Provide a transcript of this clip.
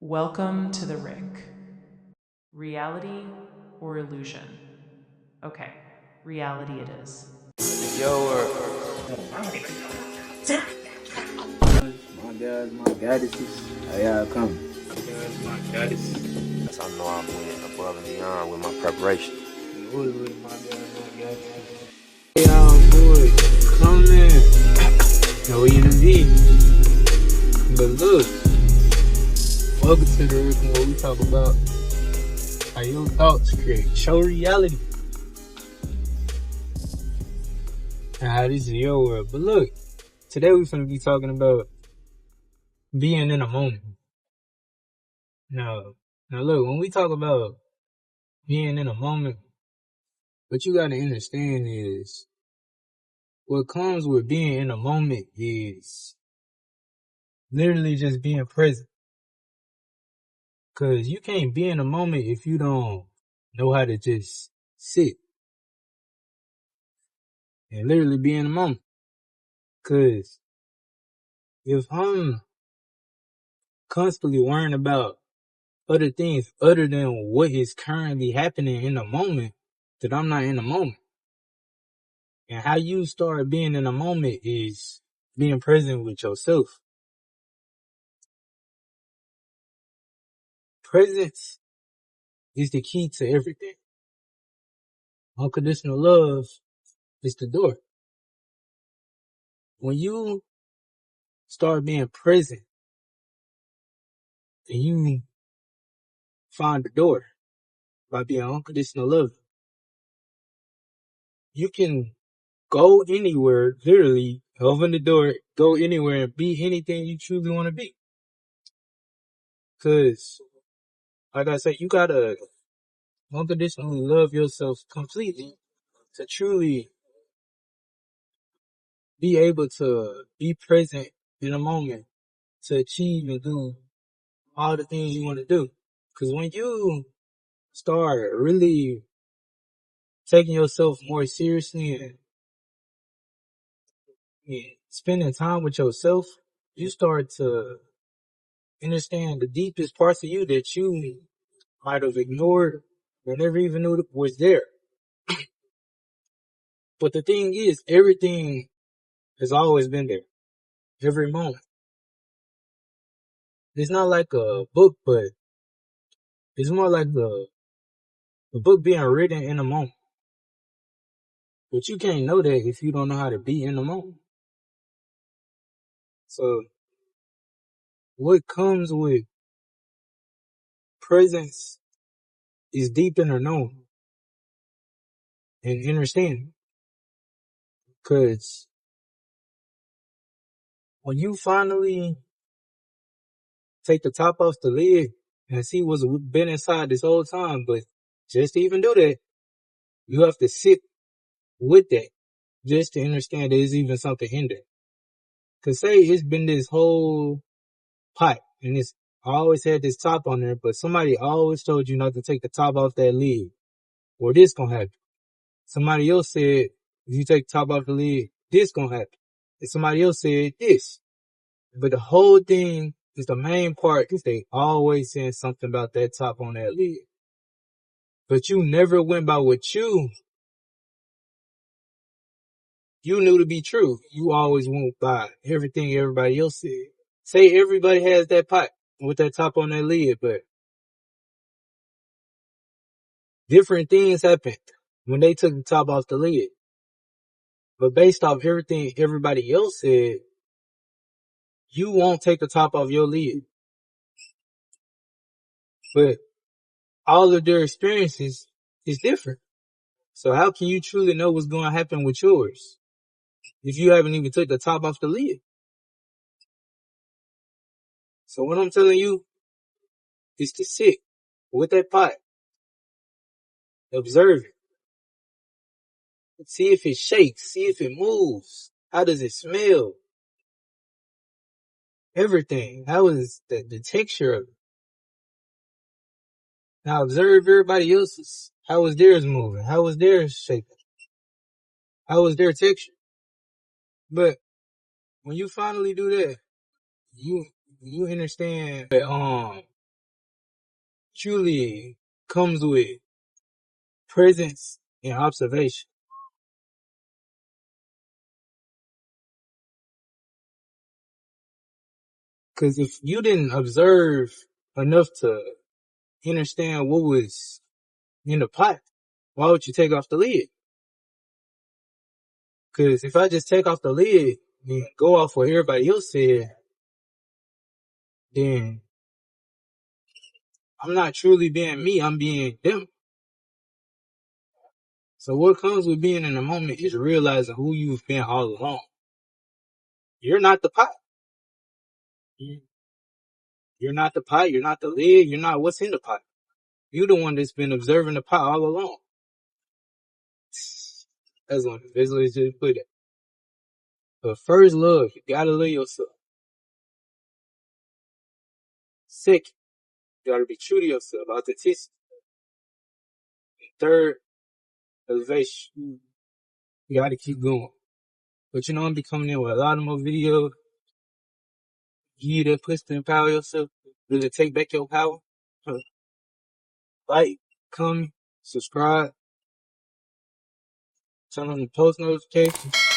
Welcome to the Rick. Reality or illusion? Okay, reality it is. My goddesses, how y'all coming? My goddess. Yes, I know I'm went above and beyond with my preparation. Hey, y'all, boy, coming. No, we in the V. But look, welcome to the Rick, where we talk about how your thoughts create your reality and how this is your world. But look, today we're going to be talking about being in a moment. Now look, when we talk about being in a moment, what you got to understand is what comes with being in a moment is literally just being present. Cause you can't be in a moment if you don't know how to just sit and literally be in a moment. Cause if I'm constantly worrying about other things other than what is currently happening in the moment, that I'm not in the moment. And how you start being in a moment is being present with yourself. Presence is the key to everything. Unconditional love is the door. When you start being present and you find the door by being unconditional love, you can go anywhere, literally open the door, go anywhere and be anything you truly want to be. Cause like I said, you gotta unconditionally love yourself completely to truly be able to be present in a moment to achieve and do all the things you want to do. Cause when you start really taking yourself more seriously and spending time with yourself, you start to understand the deepest parts of you that you might have ignored or never even knew was there. But the thing is, everything has always been there. Every moment. It's not like a book, but it's more like the book being written in a moment. But you can't know that if you don't know how to be in the moment. So what comes with presence is deep inner knowing and understanding. Cause when you finally take the top off the lid and see what's been inside this whole time, but just to even do that, you have to sit with that just to understand there's even something in there. Cause say it's been this whole pot and it's always had this top on there, but somebody always told you not to take the top off that lid or this gonna happen. Somebody else said, if you take the top off the lid, this gonna happen. And somebody else said this. But the whole thing is the main part is they always saying something about that top on that lid. But you never went by what you knew to be true. You always went by everything everybody else said. Say everybody has that pot with that top on that lid, but different things happened when they took the top off the lid. But based off everything everybody else said, you won't take the top off your lid. But all of their experiences is different. So how can you truly know what's going to happen with yours if you haven't even took the top off the lid? So what I'm telling you is to sit with that pot, observe it, see if it shakes, see if it moves, how does it smell, everything. How is the texture of it? Now observe everybody else's. How is theirs moving? How is theirs shaping? How is their texture? But when you finally do that, you understand that truly comes with presence and observation. Because if you didn't observe enough to understand what was in the pot, why would you take off the lid? Because if I just take off the lid and go off what everybody else said, then I'm not truly being me, I'm being them. So what comes with being in the moment is realizing who you've been all along. You're not the pot. You're not the pot, you're not the lid, you're not what's in the pot. You're the one that's been observing the pot all along. That's one of the best ways to put it. But first, love, you gotta love yourself. Second, you gotta be true to yourself, authenticity. Third, elevation. You gotta keep going. But you know, I'm be coming in with a lot of more videos. Give you that push to empower yourself. Really take back your power. Like, comment, subscribe, turn on the post notifications.